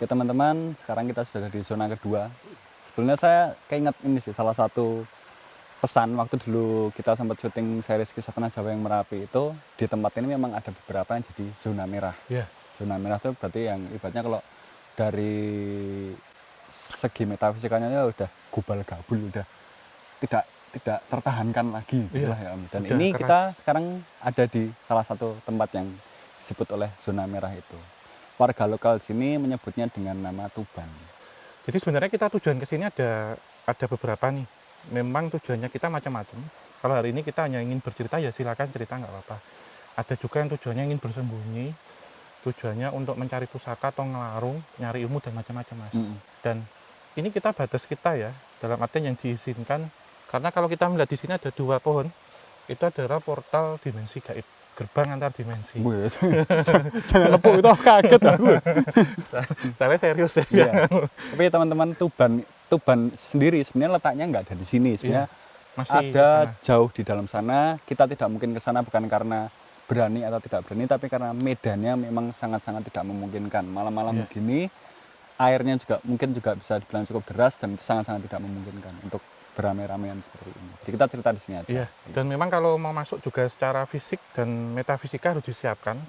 Oke teman-teman, sekarang kita sudah ada di zona kedua. Sebelumnya saya keinget ini sih, salah satu pesan waktu dulu kita sempat syuting series Kisah Tanah Jawa yang Merapi itu, di tempat ini memang ada beberapa yang jadi zona merah. Iya. Zona merah itu berarti yang ibaratnya kalau dari segi metafisikanya ya udah gubal gabul, udah tidak tidak tertahankan lagi Iya, itulah ya Om. Dan udah ini keras. kita sekarang ada di salah satu tempat yang disebut oleh zona merah itu. Warga lokal sini menyebutnya dengan nama Tuban. Jadi sebenarnya kita tujuan ke sini ada beberapa nih. Memang tujuannya kita macam-macam. Kalau hari ini kita hanya ingin bercerita, ya silakan cerita, nggak apa-apa. Ada juga yang tujuannya ingin bersembunyi, tujuannya untuk mencari pusaka atau ngelarung, nyari ilmu dan macam-macam, Mas. Dan ini kita batas kita ya, dalam artian yang diizinkan. Karena kalau kita melihat di sini ada 2 pohon, itu adalah portal dimensi gaib, gerbang antar dimensi. Jangan lepuk itu, kaget aku. Saya serius ya. Iya. Tapi teman-teman, Tuban sendiri sebenarnya letaknya nggak ada di sini. Sebenarnya Masih ada sana. jauh di dalam sana. Kita tidak mungkin ke sana bukan karena berani atau tidak berani, tapi karena medannya memang sangat-sangat tidak memungkinkan. Malam-malam begini, airnya mungkin juga bisa dibilang cukup deras dan itu sangat-sangat tidak memungkinkan untuk beramai-ramaian seperti ini. Jadi kita cerita di sini aja. Iya, dan memang kalau mau masuk juga secara fisik dan metafisika harus disiapkan.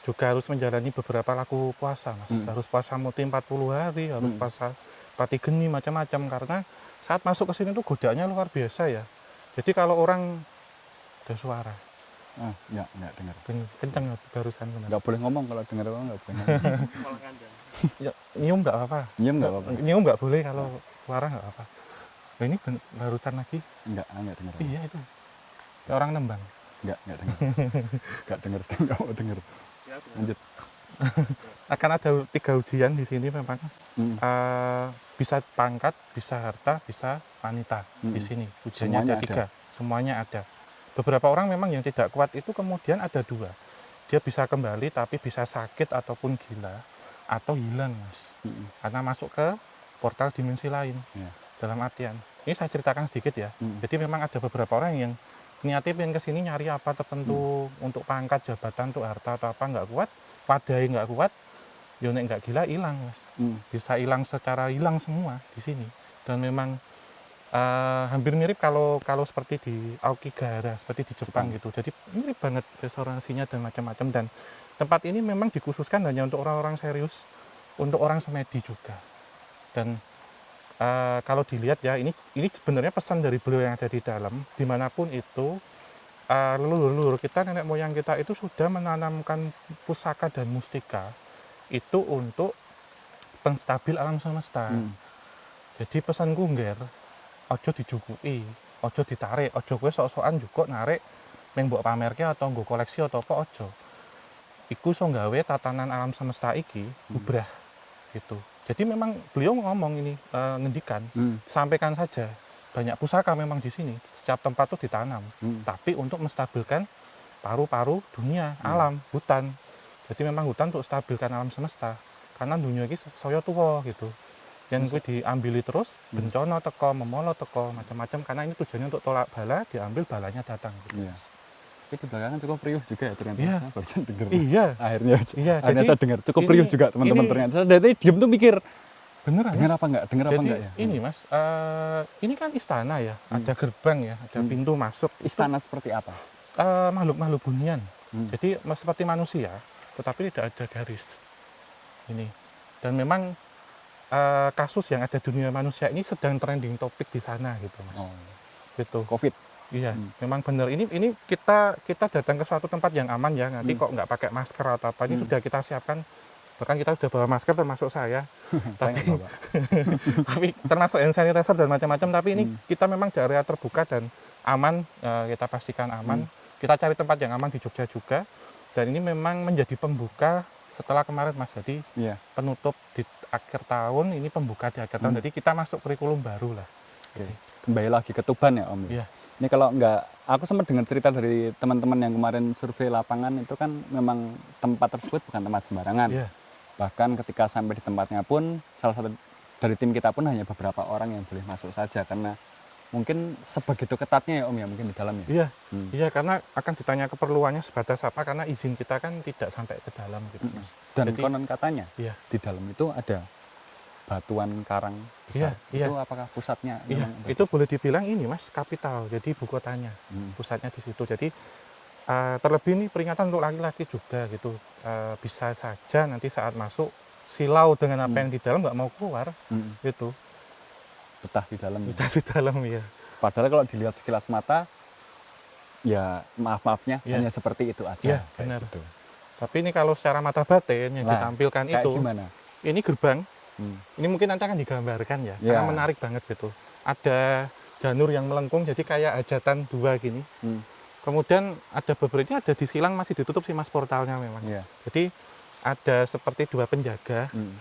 Juga harus menjalani beberapa laku puasa, Mas. Harus puasa muti 40 hari, harus puasa pati geni macam-macam, karena saat masuk ke sini tuh godaannya luar biasa ya. Jadi kalau orang ada suara, Enggak dengar. kenceng barusan. Enggak boleh ngomong, kalau dengar orang enggak boleh ngomong. Ya, nyium nggak apa-apa. Nyium nggak apa-apa. Nyium nggak boleh, kalau suara nggak apa-apa. Nah, ini barusan lagi. Enggak dengar. Iya itu. Kayak orang nembang. Enggak dengar. Enggak dengar, enggak mau dengar. Lanjut. Akan ada 3 ujian di sini memang. Bisa pangkat, bisa harta, bisa wanita di sini. Ujiannya Semuanya ada 3. Semuanya ada. Beberapa orang memang yang tidak kuat itu kemudian ada 2. Dia bisa kembali tapi bisa sakit ataupun gila atau hilang, Mas. Karena masuk ke portal dimensi lain. Dalam artian, ini saya ceritakan sedikit ya. Jadi memang ada beberapa orang yang niatnya pengen kesini nyari apa tertentu untuk pangkat, jabatan, untuk harta atau apa, nggak kuat, wadai nggak kuat, yonek nggak gila, hilang, Mas. Bisa hilang secara hilang semua di sini. Dan memang hampir mirip kalau seperti di Aokigahara, seperti di Jepang gitu. Jadi mirip banget restorasinya dan macam-macam. Dan tempat ini memang dikhususkan hanya untuk orang-orang serius, untuk orang semedi juga. Dan kalau dilihat ya, ini sebenarnya pesan dari beliau yang ada di dalam, dimanapun itu, leluhur kita, nenek moyang kita itu sudah menanamkan pusaka dan mustika itu untuk penstabil alam semesta. Jadi pesan Gungger, ojo dijukui, ojo ditarik, ojo kowe sok-sokan juga narik yang mbok pamerke atau nggo koleksi atau apa, ojo. Iku iso gawe tatanan alam semesta iki bubrah gitu. Jadi memang beliau ngomong ini, ngendikan, sampaikan saja, banyak pusaka memang di sini, setiap tempat tuh ditanam, tapi untuk menstabilkan paru-paru dunia, alam, hutan. Jadi memang hutan untuk stabilkan alam semesta, karena dunia ini saya tua gitu. Yang gue diambili terus, bencana teko, memolo teko, macam-macam, karena ini tujuannya untuk tolak bala, diambil balanya datang. Gitu. Tapi di belakang cukup riuh juga ya ternyata. Iya. Saya barusan dengar. Iya. Akhirnya jadi saya dengar. Cukup riuh juga teman-teman ternyata. Saya dari tadi diem tuh mikir, beneran, dengar apa enggak? Dengar apa enggak ya? Ini Mas, ini kan istana ya, ada gerbang ya, ada pintu masuk. Istana seperti apa? Makhluk-makhluk bunian. Jadi seperti manusia, tetapi tidak ada garis. Ini. Dan memang kasus yang ada di dunia manusia ini sedang trending topik di sana gitu, Mas. Gitu. Covid. Iya, memang benar. Ini kita datang ke suatu tempat yang aman ya. Nanti kok nggak pakai masker atau apa, ini sudah kita siapkan. Bahkan kita sudah bawa masker termasuk saya. Tapi termasuk hand sanitizer dan macam-macam. Tapi ini kita memang di area terbuka dan aman. Kita pastikan aman. Kita cari tempat yang aman di Jogja juga. Dan ini memang menjadi pembuka setelah kemarin, Mas. Jadi penutup di akhir tahun, ini pembuka di akhir tahun. Jadi kita masuk kurikulum baru lah. Kembali lagi ke Tuban ya Om. Iya. Ini kalau aku sempat dengar cerita dari teman-teman yang kemarin survei lapangan, itu kan memang tempat tersebut bukan tempat sembarangan. Bahkan ketika sampai di tempatnya pun, salah satu dari tim kita pun hanya beberapa orang yang boleh masuk saja, karena mungkin sebegitu ketatnya ya Om ya mungkin di dalam ya. Iya, Hmm. iya, karena akan ditanya keperluannya sebatas apa, karena izin kita kan tidak sampai ke dalam gitu, Mas. Dan Jadi, konon katanya iya, di dalam itu ada batuan karang iya, besar. iya, Itu apakah pusatnya iya, memang ada itu di situ? boleh dibilang ini, Mas, kapital, jadi ibu kotanya, Hmm. pusatnya di situ. Jadi, terlebih ini peringatan untuk laki-laki juga gitu, bisa saja nanti saat masuk silau dengan apa yang di dalam nggak mau keluar, Hmm. gitu, Betah di dalam ya. kita di dalam ya. Padahal kalau dilihat sekilas mata ya maaf-maafnya Iya, hanya seperti itu iya, aja kayak benar. gitu. Tapi ini kalau secara mata batin yang Lah, ditampilkan kayak itu, gimana? ini gerbang. Hmm. Ini mungkin nanti akan digambarkan ya, karena Ya. menarik banget gitu. Ada janur yang melengkung, jadi kayak hajatan dua gini. Hmm. Kemudian ada beberapa, ini ada di silang masih ditutup sih Mas portalnya memang. Ya. Jadi ada seperti dua penjaga, Hmm.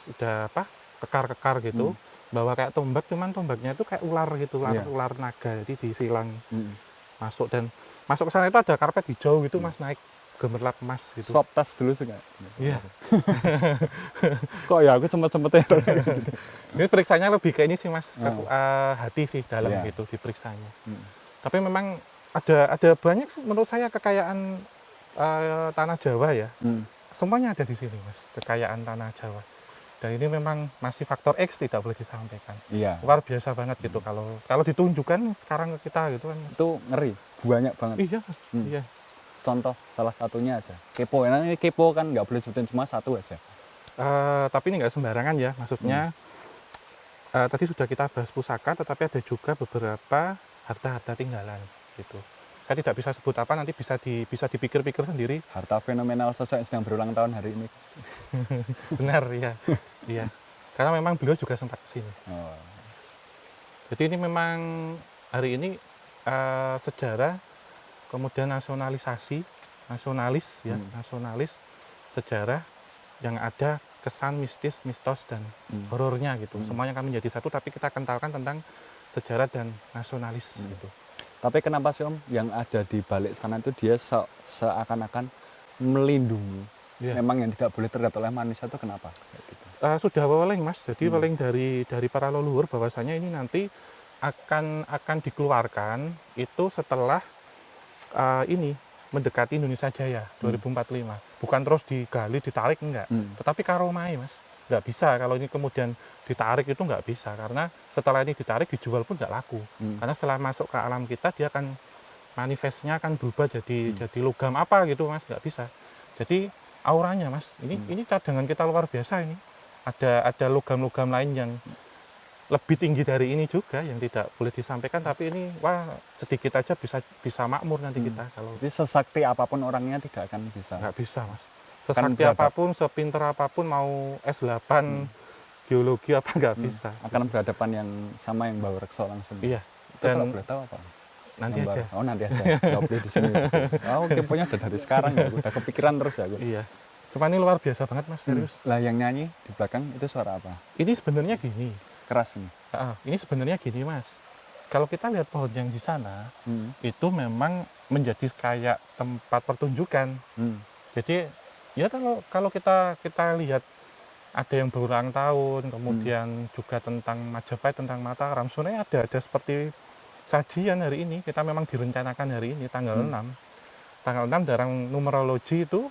sudah apa, kekar-kekar gitu, bawa kayak tombak, cuman tombaknya itu kayak ular gitu, ular, Iya. ular naga, jadi disilang Hmm. masuk. Dan masuk ke sana itu ada karpet hijau gitu Mas, naik gemerlap emas gitu. Swab test dulu juga. Iya. Kok ya aku sempet-sempetnya. Ini periksanya lebih ke ini sih Mas, ke, Oh. hati sih dalam Iya. gitu diperiksanya. Hmm. Tapi memang ada banyak sih menurut saya kekayaan tanah Jawa ya. Hmm. Semuanya ada di sini Mas, kekayaan tanah Jawa. Dan ini memang masih faktor X tidak boleh disampaikan. Iya. Luar biasa banget gitu kalau ditunjukkan sekarang ke kita gitu kan. Mas. Itu ngeri, banyak banget. Iya Mas, Hmm. iya. Contoh salah satunya aja. Kepo, nah, ini kepo kan nggak boleh sebutin cuma satu aja. Tapi ini nggak sembarangan ya, maksudnya tadi sudah kita bahas pusaka, tetapi ada juga beberapa harta-harta tinggalan gitu. Saya tidak bisa sebut apa, nanti bisa dipikir-pikir sendiri. Harta fenomenal sosok yang sedang berulang tahun hari ini. Benar ya, iya. Karena memang beliau juga sempat kesini. Oh. Jadi ini memang hari ini sejarah, kemudian nasionalisasi, nasionalis ya, nasionalis sejarah yang ada kesan mistis, mistos dan horornya gitu. Semuanya kami jadi satu, tapi kita kentalkan tentang sejarah dan nasionalis gitu. Tapi kenapa sih Om yang ada di balik sana itu dia seakan-akan melindungi? Iya. Memang yang tidak boleh terlihat oleh manusia itu kenapa? Kayak gitu. Sudah weling Mas, jadi weling dari para leluhur bahwasanya ini nanti akan dikeluarkan itu setelah ini mendekati Indonesia Jaya 2045. Bukan terus digali, ditarik enggak. Tetapi karomai Mas, nggak bisa kalau ini kemudian ditarik itu nggak bisa, karena setelah ini ditarik dijual pun nggak laku. Karena setelah masuk ke alam kita dia akan manifestnya akan berubah jadi logam apa gitu Mas, nggak bisa. Jadi auranya Mas, ini cadangan kita luar biasa ini. Ada logam-logam lain yang lebih tinggi dari ini juga yang tidak boleh disampaikan, tapi ini wah sedikit aja bisa makmur nanti kita kalau Jadi sesakti apapun orangnya tidak akan bisa. nggak bisa Mas. Kan Sesakti beradab. apapun, sepinter apapun, mau S8 geologi apa nggak bisa. Akan berhadapan yang sama yang bawa rekso langsung. Iya. Itu kalau Dan boleh tahu apa? nanti Gambar. aja. Oh nanti aja. Nggak boleh di sini. Oh keponya udah dari sekarang ya. Udah kepikiran terus ya. Aku. Iya. Cuma ini luar biasa banget Mas, serius. Lah yang nyanyi di belakang itu suara apa? Ini sebenarnya gini. Keras nih. Ini sebenarnya gini Mas. Kalau kita lihat pohon yang di sana, itu memang menjadi kayak tempat pertunjukan. Jadi ya kalau kita lihat ada yang berulang tahun, kemudian juga tentang Majapahit, tentang Mataram, sebenarnya ada seperti sajian hari ini. Kita memang direncanakan hari ini tanggal 6. Tanggal 6 dalam numerologi itu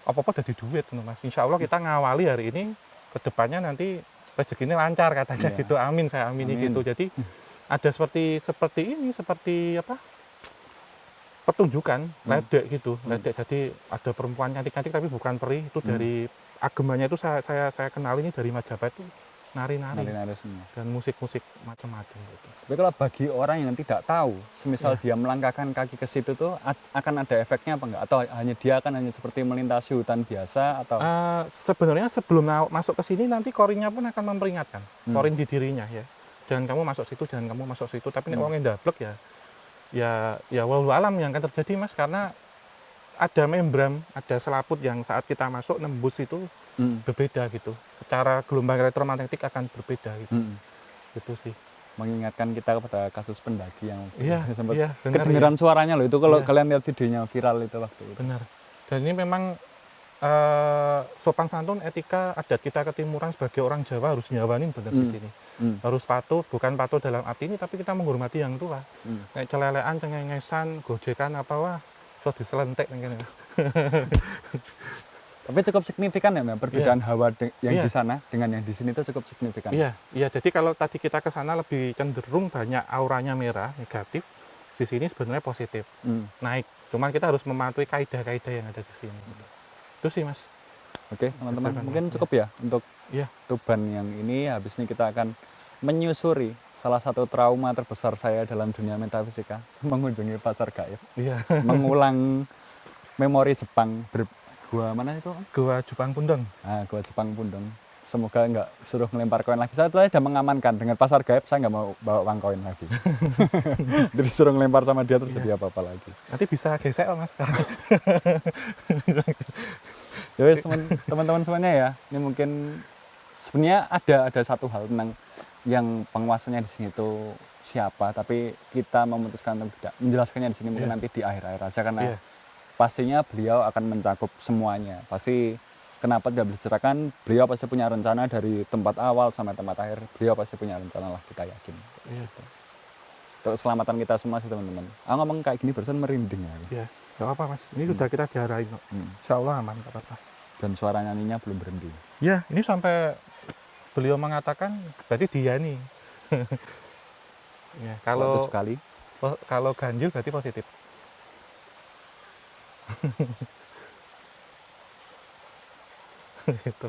apa-apa jadi duit Mas. Insya Allah kita ngawali hari ini, kedepannya nanti rezekinya lancar katanya gitu. Amin, saya amini gitu. Jadi ada seperti ini, seperti apa? Pertunjukan, ledek gitu, ledek. Jadi ada perempuan cantik-cantik tapi bukan peri, itu dari agamanya itu saya kenal ini dari Majapahit itu nari-nari semua. dan musik-musik macam-macam gitu. Tapi kalau bagi orang yang tidak tahu, semisal dia melangkahkan kaki ke situ tuh akan ada efeknya apa enggak? Atau hanya dia akan hanya seperti melintasi hutan biasa atau? Sebenarnya sebelum masuk ke sini nanti korinnya pun akan memperingatkan, korin di dirinya ya. Jangan kamu masuk situ, jangan kamu masuk situ. Tapi nih orang yang dablek ya wallahu alam yang akan terjadi Mas, karena ada membran, ada selaput yang saat kita masuk nembus itu berbeda gitu. Secara gelombang elektromagnetik akan berbeda gitu. Gitu sih. Mengingatkan kita kepada kasus pendaki yang sempat benar, kedengeran suaranya loh itu kalau kalian lihat videonya viral itu waktu itu. Benar. Dan ini memang sopan santun, etika adat kita ketimuran sebagai orang Jawa harus nyawanin bener di sini. Harus patuh, bukan patuh dalam arti ini, tapi kita menghormati yang tua. Kayak celelean, cengengesan, gojekan apa wah, so diselentek mungkin. Tapi cukup signifikan ya Mbak, perbedaan hawa yang Iya. di sana dengan yang di sini itu cukup signifikan. Iya, iya. Jadi kalau tadi kita ke sana lebih cenderung banyak auranya merah, negatif. Di sini sebenarnya positif, naik. Cuman kita harus mematuhi kaidah-kaidah yang ada di sini. Itu sih Mas. Oke teman-teman, Silakan, mungkin Mas. cukup ya untuk Iya. Tuban yang ini. Habis ini kita akan menyusuri salah satu trauma terbesar saya dalam dunia metafisika, mengunjungi pasar gaib, Iya. mengulang memori Jepang. Gua mana itu? Gua Jepang Pundong. Nah, gua Jepang Pundong. Semoga nggak suruh ngelempar koin lagi. Saya sudah mengamankan dengan pasar gaib, saya nggak mau bawa uang koin lagi. Jadi suruh ngelempar sama dia terus jadi apa-apa lagi. Nanti bisa gesek Mas. Ya wes, teman-teman semuanya ya, ini mungkin sebenarnya ada satu hal tentang yang penguasanya di sini itu siapa, tapi kita memutuskan untuk tidak menjelaskannya di sini, mungkin nanti di akhir-akhir aja, karena pastinya beliau akan mencakup semuanya. Pasti kenapa tidak diceritakan, beliau pasti punya rencana dari tempat awal sampai tempat akhir, beliau pasti punya rencana lah, kita yakin. Untuk keselamatan kita semua sih teman-teman. Ngomong kayak gini barusan merinding ya. Iya, nggak apa Mas. Ini sudah kita diarahin kok. Insya Allah aman, nggak apa-apa. Dan suara nyanyinya belum berhenti. Ya, ini sampai beliau mengatakan berarti dia nih. Ya, kalau 7 kali. kalau ganjil berarti positif. Gitu.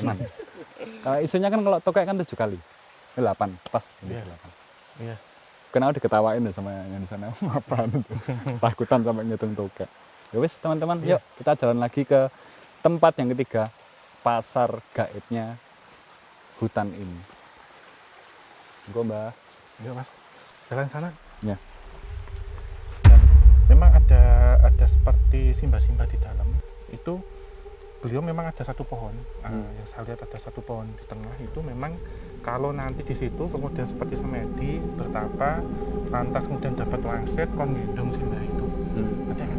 Aman. Isunya kan kalau tokek kan 7 kali. 8 pas. Iya. 8. Iya. Kenapa diketawain ya sama yang di sana? Apaan itu? Takutan sampai ngitung tokek. Ya wis teman-teman, yuk kita jalan lagi ke tempat yang ketiga, pasar gaibnya hutan ini. Gue Mbak. Yuk Mas, jalan sana. Ya. Dan memang ada seperti simba-simba di dalam. Itu beliau memang ada satu pohon. Yang saya lihat ada satu pohon di tengah itu memang kalau nanti di situ kemudian seperti semedi bertapa, lantas kemudian dapat wangsit, kon gendong simba itu. Nanti akan